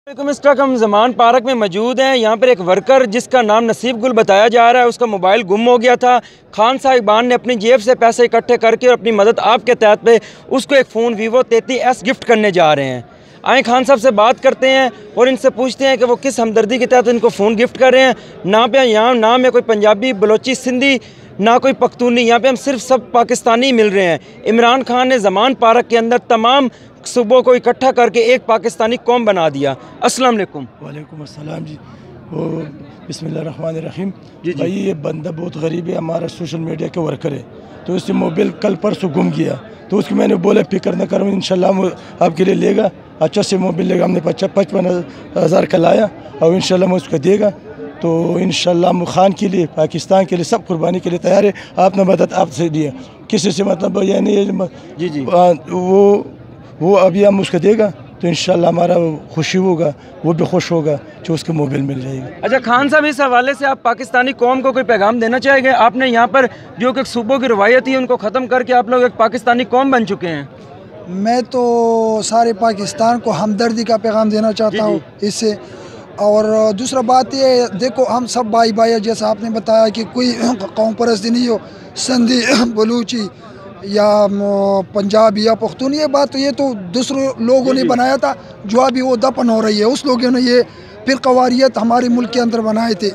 इस वक्त हम ज़मान पार्क में मौजूद हैं। यहाँ पर एक वर्कर जिसका नाम नसीब गुल बताया जा रहा है, उसका मोबाइल गुम हो गया था। खान साहिबान ने अपनी जेब से पैसे इकट्ठे करके और अपनी मदद आपके तहत पे उसको एक फ़ोन वीवो 33S गिफ्ट करने जा रहे हैं। आए खान साहब से बात करते हैं और इनसे पूछते हैं कि वो किस हमदर्दी के तहत इनको फ़ोन गिफ्ट कर रहे हैं। यहाँ ना में कोई पंजाबी, बलोची, सिंधी, ना कोई पख्तूनी, यहाँ पे हम सिर्फ सब पाकिस्तानी मिल रहे हैं। इमरान खान ने ज़मान पार्क के अंदर तमाम सूबों को इकट्ठा करके एक पाकिस्तानी कौम बना दिया। अस्सलाम वालेकुम। वालेकुम अस्सलाम जी। वो बिस्मिल्लाहिर्रहमानिर्रहीम जी। भाई ये बंदा बहुत गरीब है, हमारा सोशल मीडिया के वर्कर है, तो उससे मोबाइल कल परसों गुम गया, तो उसकी मैंने बोला फिक्र न करो, इंशाल्लाह वो आपके लिए लेगा, अच्छा से मोबाइल लेगा। हमने 55,000 का लाया और इंशाल्लाह मैं उसको देगा। तो इंशाल्लाह खान के लिए, पाकिस्तान के लिए, सब कुर्बानी के लिए तैयार है। आपने मदद आपसे दिया, किसी से मतलब यानी जी जी वो अभी हम उसको देगा तो इंशाल्लाह हमारा खुशी होगा, वो भी खुश होगा जो उसको मोबाइल मिल जाएगा। अच्छा खान साहब, इस हवाले से आप पाकिस्तानी कौम को कोई पैगाम देना चाहेंगे? आपने यहाँ पर जो कि सूबों की रवायत थी उनको ख़त्म करके आप लोग एक पाकिस्तानी कौम बन चुके हैं। मैं तो सारे पाकिस्तान को हमदर्दी का पैगाम देना चाहता हूँ इससे। और दूसरा बात ये, देखो हम सब भाई भाई, जैसा आपने बताया कि कोई कौम परस्ती नहीं हो, सिंधी, बलूची या पंजाबी या पख्तून, ये बात ये तो दूसरे लोगों ने बनाया था, जो अभी वो दफन हो रही है। उस लोगों ने ये फिर कवारियत हमारे मुल्क के अंदर बनाए थे।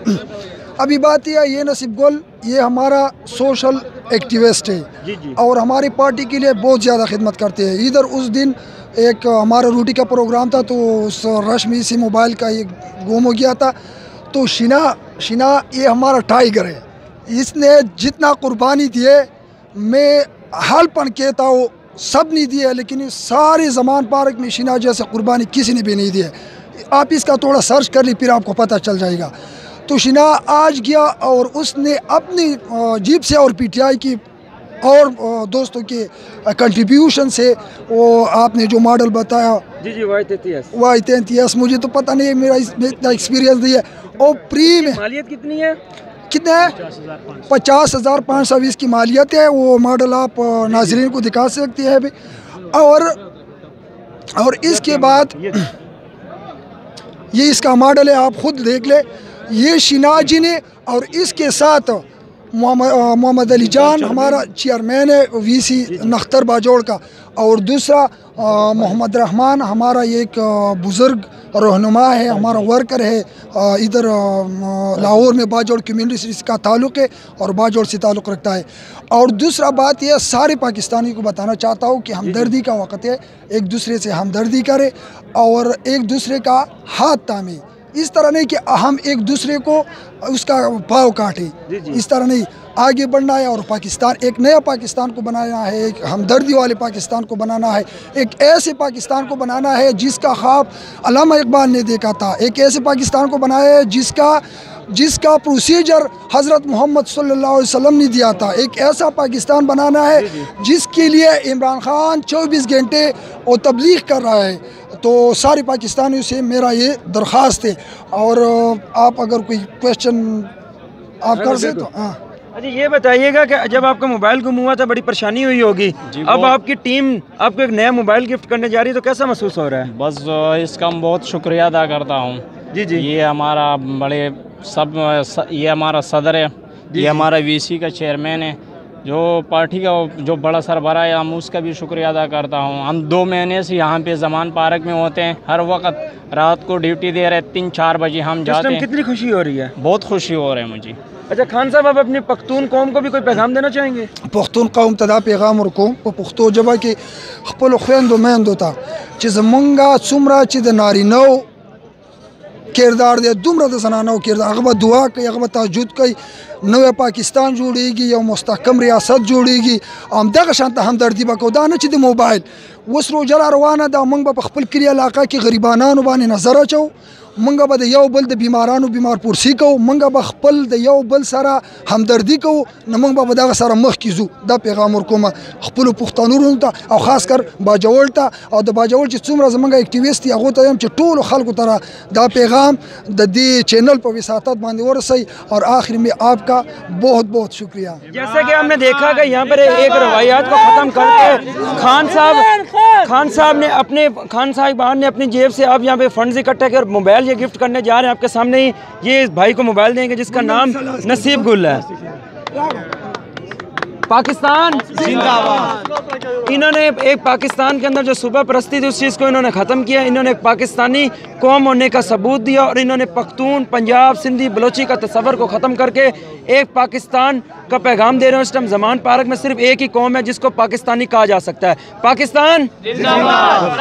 अभी बात ये नसीब गुल ये हमारा सोशल एक्टिविस्ट है और हमारी पार्टी के लिए बहुत ज़्यादा खिदमत करते हैं। इधर उस दिन एक हमारा रोटी का प्रोग्राम था, तो उस रश में इसी मोबाइल का ये गुम हो गया था। तो शिना ये हमारा टाइगर है, इसने जितना कुर्बानी दिए, मैं हालपन कहता हूँ सब नहीं दिए, लेकिन इस सारे ज़मान पार्क में शिना जैसे कुर्बानी किसी ने भी नहीं दी है। आप इसका थोड़ा सर्च कर ली, फिर आपको पता चल जाएगा। तो शिना आज गया और उसने अपनी जीप से और पीटीआई की और दोस्तों के कंट्रीब्यूशन से वो आपने जो मॉडल बताया जी Y33, मुझे तो पता नहीं है, मेरा इतना एक्सपीरियंस नहीं है। और प्री में मालियत कितनी है? कितने है? 50,520 की मालियत है। वो मॉडल आप नाजरीन को दिखा सकते हैं अभी। और इसके बाद ये इसका मॉडल है, आप खुद देख ले। ये शिना जी ने और इसके साथ मोहम्मद अली जान हमारा चेयरमैन है वीसी नख्तर बाजोड़ का, और दूसरा मोहम्मद रहमान हमारा एक बुज़ुर्ग रहनुमा है, हमारा वर्कर है, इधर लाहौर में बाजोड़ कम्युनिटी से इसका ताल्लुक़ है और बाजोड़ से ताल्लुक़ रखता है। और दूसरा बात यह, सारे पाकिस्तानी को बताना चाहता हूँ कि हमदर्दी का वक़्त है, एक दूसरे से हमदर्दी करें और एक दूसरे का हाथ थामे। इस तरह नहीं कि हम एक दूसरे को उसका पाँव काटे, इस तरह नहीं, आगे बढ़ना है और पाकिस्तान, एक नया पाकिस्तान को बनाना है, एक हमदर्दी वाले पाकिस्तान को बनाना है, एक ऐसे पाकिस्तान को बनाना है जिसका ख्वाब अल्लामा इकबाल ने देखा था, एक ऐसे पाकिस्तान को बनाया है जिसका प्रोसीजर हज़रत मोहम्मद सल्लल्लाहु अलैहि वसल्लम ने दिया था। एक ऐसा पाकिस्तान बनाना है जिसके लिए इमरान खान 24 घंटे और तबलीग कर रहा है। तो सारे पाकिस्तानियों से मेरा ये दरख्वास्त है, और आप अगर कोई क्वेश्चन आप कर से तो हाँ। अच्छा ये बताइएगा कि जब आपका मोबाइल गुम हुआ था बड़ी परेशानी हुई होगी, अब आपकी टीम आपको एक नया मोबाइल गिफ्ट करने जा रही है, तो कैसा महसूस हो रहा है? बस इसका मैं बहुत शुक्रिया अदा करता हूँ। जी ये हमारा ये हमारा सदर है, ये हमारा वीसी का चेयरमैन है, जो पार्टी का जो बड़ा सरबराह है, हम उसका भी शुक्रिया अदा करता हूँ। हम 2 महीने से यहाँ पे ज़मान पार्क में होते हैं, हर वक्त रात को ड्यूटी दे रहे, 3-4 बजे हम जाते हैं। कितनी खुशी हो रही है? बहुत खुशी हो रही है मुझे। अच्छा खान साहब, आप अपनी पख्तून कौम को भी कोई पैगाम देना चाहेंगे? पख्तून कौम तदा पैगाम और कौम पख्तो जब कि खपल खुंदो मैंदो था चीज मंगा चुमरा चीज नारी नौ किरदार दे दुमरा द सनानो किरदार अगबा दुआ कई, अगबा ताजुद कई, नवे पाकिस्तान जोड़ेगी या मुस्तकम रियासत जोड़ेगी। हम दगा शांत हमदर्दी बकोदा न चीज मोबाइल वस रोजरा रवाना दा मंग बा खपल क्रिया इलाका की गरीबानान बाने नजर अचो, मंगा बद यौ बल द बीमारानू बीमार पुरसी को, मंगा बखपल द यौ बल सारा हमदर्दी को, न मंग बा बदा सारा मख कीजू दा पैगाम और कोमा खपल पुख्तानू रुनता और खास कर बाजवल ता और द बाजवल च चुमरा जमंगा एक्टिविस्ट या गोता हम च टोल खलको तरह दा पैगाम द दी चैनल पर विसातत बांधे और सही। और आखिर में आपका बहुत बहुत शुक्रिया। जैसे कि हमने देखा कि यहाँ पर एक रवायात को ख़त्म करके खान साहब खान साहिबान ने अपनी जेब से आप यहाँ पे फंड्स इकट्ठे कर मोबाइल ये गिफ्ट करने जा रहे हैं। आपके सामने ही ये इस भाई को मोबाइल देंगे जिसका नाम नसीब गुल है। पाकिस्तान जिंदाबाद। इन्होंने एक पाकिस्तान के अंदर जो सूबा परस्ती थी उस चीज़ को इन्होंने ख़त्म किया। इन्होंने एक पाकिस्तानी कौम होने का सबूत दिया और इन्होंने पख्तून, पंजाब, सिंधी, बलोची का तस्वर को ख़त्म करके एक पाकिस्तान का पैगाम दे रहे हैं। इस टाइम ज़मान पार्क में सिर्फ एक ही कौम है जिसको पाकिस्तानी कहा जा सकता है। पाकिस्तान जिंदाबाद।